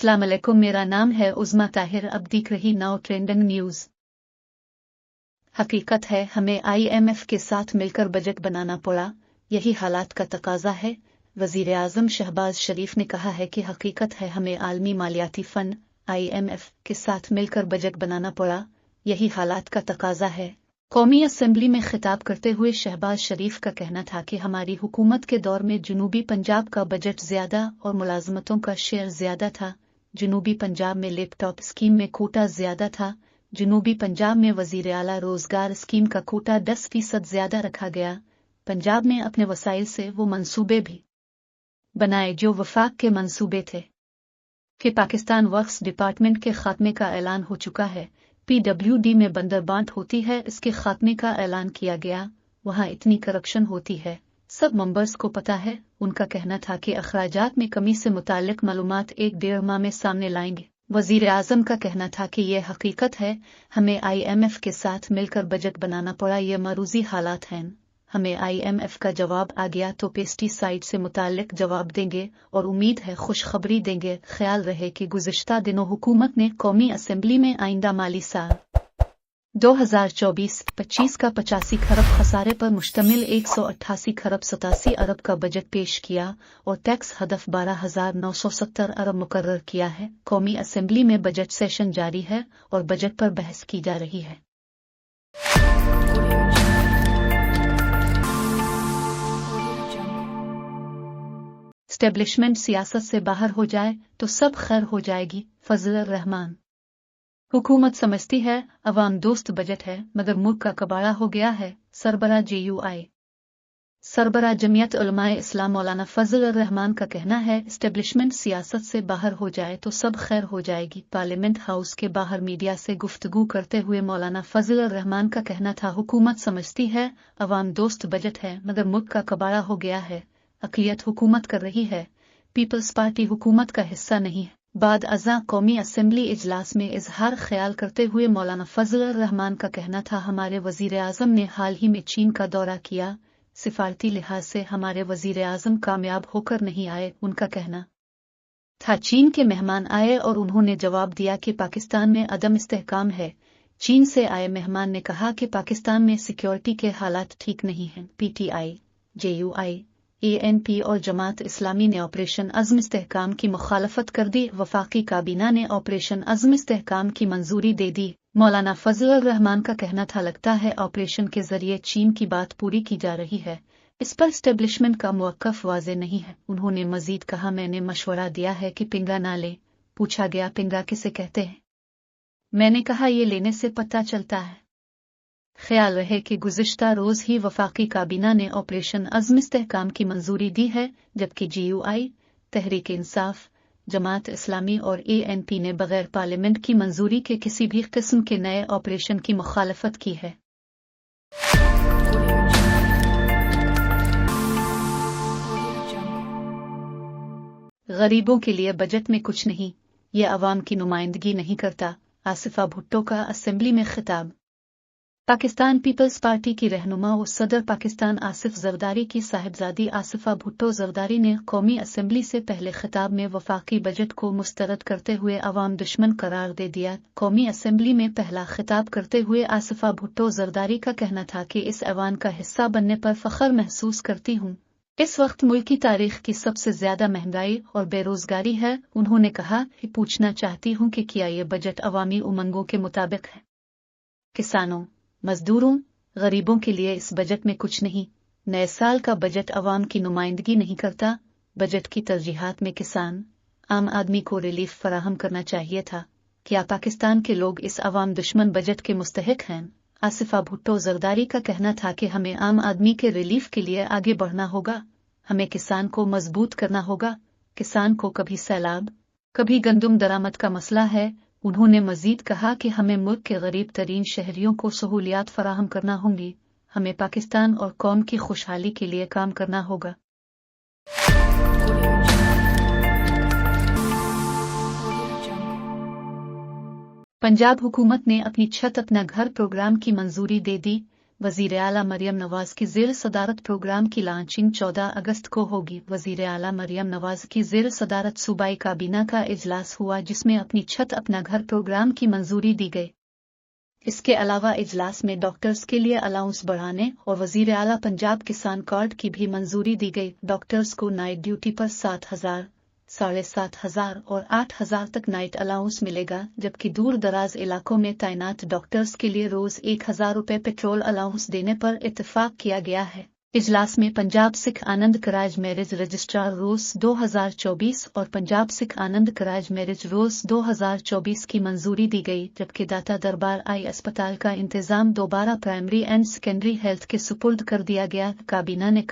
अस्सलाम वालेकुम, मेरा नाम है उज़्मा ताहिर। अब देख रही नाउ ट्रेंडिंग न्यूज़। हकीकत है हमें IMF के साथ मिलकर बजट बनाना पड़ा, यही हालात का तकाजा है। वज़ीर आज़म शहबाज शरीफ ने कहा है कि हकीकत है हमें आलमी मालियाती फंड IMF के साथ मिलकर बजट बनाना पड़ा, यही हालात का तकाजा है। कौमी असेंबली में खिताब करते हुए शहबाज शरीफ का कहना था कि हमारी हुकूमत के दौर में जनूबी पंजाब का बजट ज्यादा और मुलाजमतों का शेयर ज्यादा था। जनूबी पंजाब में लैपटॉप स्कीम में कोटा ज्यादा था। जनूबी पंजाब में वजीर आला रोजगार स्कीम का कोटा 10% ज्यादा रखा गया। पंजाब में अपने वसाइल से वो मंसूबे भी बनाए जो वफाक के मंसूबे थे। कि पाकिस्तान वक्फ डिपार्टमेंट के खात्मे का ऐलान हो चुका है। PWD में बंदरबांट होती है, इसके खात्मे का ऐलान किया गया। वहाँ इतनी करप्शन होती है, सब मेंबर्स को पता है। उनका कहना था कि अखराजात में कमी से मुताल्लिक मालूमात 1-1.5 माह में सामने लाएंगे। वजीर आज़म का कहना था कि यह हकीकत है, हमें IMF के साथ मिलकर बजट बनाना पड़ा, ये मरूजी हालात हैं। हमें IMF का जवाब आ गया तो पेस्टिसाइड से मुताल्लिक जवाब देंगे और उम्मीद है खुशखबरी देंगे। ख्याल रहे कि गुज़िश्ता दिनों हुकूमत ने कौमी असेंबली में आइंदा माली साल 2024-25 का 85 खरब खसारे पर मुश्तमिल 188 खरब 87 अरब का बजट पेश किया और टैक्स हदफ 12,970 अरब मुकर्रर किया है। कौमी असेंबली में बजट सेशन जारी है और बजट पर बहस की जा रही है। एस्टेब्लिशमेंट सियासत से बाहर हो जाए तो सब खैर हो जाएगी। फजल रहमान। हुकूमत समझती है अवाम दोस्त बजट है, मगर मुल्क का कबाड़ा हो गया है। सरबरा JUI सरबरा जमियत उलमाए इस्लाम मौलाना फजल रहमान का कहना है एस्टेब्लिशमेंट सियासत से बाहर हो जाए तो सब खैर हो जाएगी। पार्लियामेंट हाउस के बाहर मीडिया से गुफ्तगू करते हुए मौलाना फजल रहमान का कहना था हुकूमत समझती है अवाम दोस्त बजट है, मगर मुल्क का कबाड़ा हो गया है। अक़लियत हुकूमत कर रही है, पीपल्स पार्टी हुकूमत का हिस्सा नहीं है। बाद अज़ा कौमी असेंबली इजलास में इजहार ख्याल करते हुए मौलाना फजल रहमान का कहना था हमारे वजीर आज़म ने हाल ही में चीन का दौरा किया, सिफारती लिहाज से हमारे वजीर आज़म कामयाब होकर नहीं आए। उनका कहना था चीन के मेहमान आए और उन्होंने जवाब दिया कि पाकिस्तान में अदम इस्तेहकाम है। चीन से आए मेहमान ने कहा कि पाकिस्तान में सिक्योरिटी के हालात ठीक नहीं हैं। PTI JUI ANP और जमात इस्लामी ने ऑपरेशन अज़्म इस्तेहकाम की मुखालफत कर दी। वफाकी काबीना ने ऑपरेशन अज़्म इस्तेहकाम की मंजूरी दे दी। मौलाना फजल रहमान का कहना था लगता है ऑपरेशन के जरिए चीन की बात पूरी की जा रही है, इस पर एस्टेब्लिशमेंट का मौक़िफ़ वाज़े नहीं है। उन्होंने मजीद कहा मैंने मशवरा दिया है कि पिंगा ना ले। पूछा गया पिंगा किसे कहते हैं, मैंने कहा ये लेने से पता चलता है। ख्याल रहे कि गुज़िश्ता रोज़ ही वफाकी काबीना ने ऑपरेशन अज़्म इस्तेहकाम की मंजूरी दी है, जबकि JUI, तहरीक इंसाफ, जमात इस्लामी और ANP ने बगैर पार्लियामेंट की मंजूरी के किसी भी किस्म के नए ऑपरेशन की मुखालफत की है। गरीबों के लिए बजट में कुछ नहीं, ये अवाम की नुमाइंदगी नहीं करता। आसिफा भुट्टो का असेंबली में खिताब। पाकिस्तान पीपल्स पार्टी की रहनुमा और सदर पाकिस्तान आसिफ जरदारी की साहिबजादी आसिफा भुट्टो जरदारी ने कौमी असेंबली से पहले खिताब में वफाकी बजट को मुस्तरद करते हुए अवाम दुश्मन करार दे दिया। कौमी असेंबली में पहला खिताब करते हुए आसिफा भुट्टो जरदारी का कहना था कि इस ऐवान का हिस्सा बनने पर फख्र महसूस करती हूँ। इस वक्त मुल्क की तारीख की सबसे ज्यादा महंगाई और बेरोजगारी है। उन्होंने कहा कि पूछना चाहती हूँ कि क्या ये बजट अवामी उमंगों के मुताबिक है। किसानों, मजदूरों, गरीबों के लिए इस बजट में कुछ नहीं। नए साल का बजट अवाम की नुमाइंदगी नहीं करता। बजट की तरजीहात में किसान, आम आदमी को रिलीफ फराहम करना चाहिए था। क्या पाकिस्तान के लोग इस अवाम दुश्मन बजट के मुस्तहिक हैं? आसिफा भुट्टो जरदारी का कहना था कि हमें आम आदमी के रिलीफ के लिए आगे बढ़ना होगा। हमें किसान को मजबूत करना होगा। किसान को कभी सैलाब, कभी गंदुम दरामद का मसला है। उन्होंने मजीद कहा कि हमें मुल्क के गरीब तरीन शहरियों को सहूलियात फराहम करना होंगी। हमें पाकिस्तान और कौम की खुशहाली के लिए काम करना होगा। पंजाब हुकूमत ने अपनी छत अपना घर प्रोग्राम की मंजूरी दे दी। वज़ीर आला मरियम नवाज की ज़ेर सदारत प्रोग्राम की लॉन्चिंग 14 अगस्त को होगी। वज़ीर आला मरियम नवाज की ज़ेर सदारत सूबाई काबीना का इजलास हुआ, जिसमें अपनी छत अपना घर प्रोग्राम की मंजूरी दी गई। इसके अलावा इजलास में डॉक्टर्स के लिए अलाउंस बढ़ाने और वज़ीर आला पंजाब किसान कार्ड की भी मंजूरी दी गई। डॉक्टर्स को नाइट ड्यूटी पर 7,000, 7,500 और 8,000 तक नाइट अलाउंस मिलेगा, जबकि दूर दराज इलाकों में तैनात डॉक्टर्स के लिए रोज 1,000 रुपये पेट्रोल अलाउंस देने पर इत्तेफाक किया गया है। इजलास में पंजाब सिख आनंद कराज मैरिज रजिस्ट्रार रोज 2024 और पंजाब सिख आनंद कराज मैरिज रोज 2024 की मंजूरी दी गई, जबकि दाता दरबार आई अस्पताल का इंतजाम दोबारा प्राइमरी एंड सेकेंडरी हेल्थ के सुपुर्द कर दिया गया। काबीना ने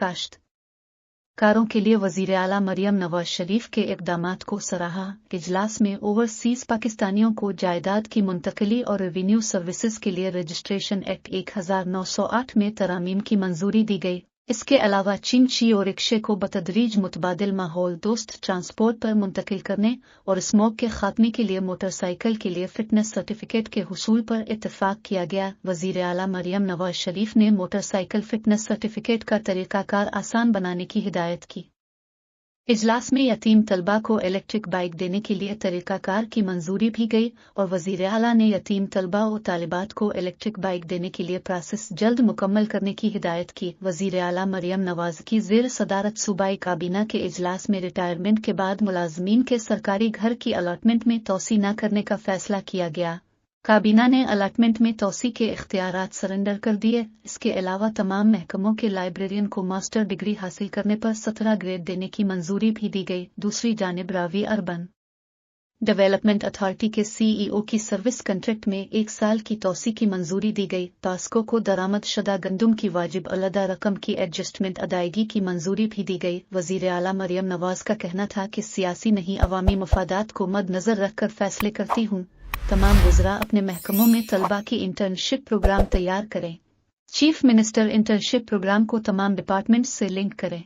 कारों के लिए वज़ीर आला मरियम नवाज शरीफ के इक़दामात को सराहा। इजलास में ओवरसीज पाकिस्तानियों को जायदाद की मुंतकिली और रेवेन्यू सर्विसेज के लिए रजिस्ट्रेशन एक्ट 1908 में तरमीम की मंजूरी दी गई। इसके अलावा चिंची और रिक्शे को बतदरीज मुतबादिल माहौल दोस्त ट्रांसपोर्ट पर मुंतकिल करने और स्मोक के खात्मे के लिए मोटरसाइकिल के लिए फिटनेस सर्टिफिकेट के हुसूल पर इत्तेफाक किया गया। वज़ीर आला मरियम नवाज शरीफ ने मोटरसाइकिल फिटनेस सर्टिफिकेट का तरीकाकार आसान बनाने की हिदायत की। इजलास में यतीम तलबा को इलेक्ट्रिक बाइक देने के लिए तरीकाकार की मंजूरी भी गई और वज़ीर आला ने यतीम तलबा और तालिबात को इलेक्ट्रिक बाइक देने के लिए प्रोसेस जल्द मुकम्मल करने की हिदायत की। वज़ीर आला मरियम नवाज की ज़ेर सदारत सूबाई काबीना के इजलास में रिटायरमेंट के बाद मुलाजमीन के सरकारी घर की अलॉटमेंट में तोसी न करने का फैसला किया गया। काबीना ने अलॉटमेंट में तोसी के इख्तियारात सरेंडर कर दिए। इसके अलावा तमाम महकमों के लाइब्रेरियन को मास्टर डिग्री हासिल करने पर 17 ग्रेड देने की मंजूरी भी दी गई। दूसरी जानिब रावी अर्बन डेवलपमेंट अथॉरिटी के CEO की सर्विस कंट्रैक्ट में 1 साल की तोसी की मंजूरी दी गई। टास्को को दरामद शुदा गंदुम की वाजिब अलदा रकम की एडजस्टमेंट अदायगी की मंजूरी भी दी गई। वज़ीर आला मरियम नवाज का कहना था कि सियासी नहीं अवामी मफादात को मद्देनजर रखकर फैसले करती हूँ। तमाम वज़रा अपने महकमों में तलबा की इंटर्नशिप प्रोग्राम तैयार करें। चीफ मिनिस्टर इंटर्नशिप प्रोग्राम को तमाम डिपार्टमेंट्स से लिंक करें।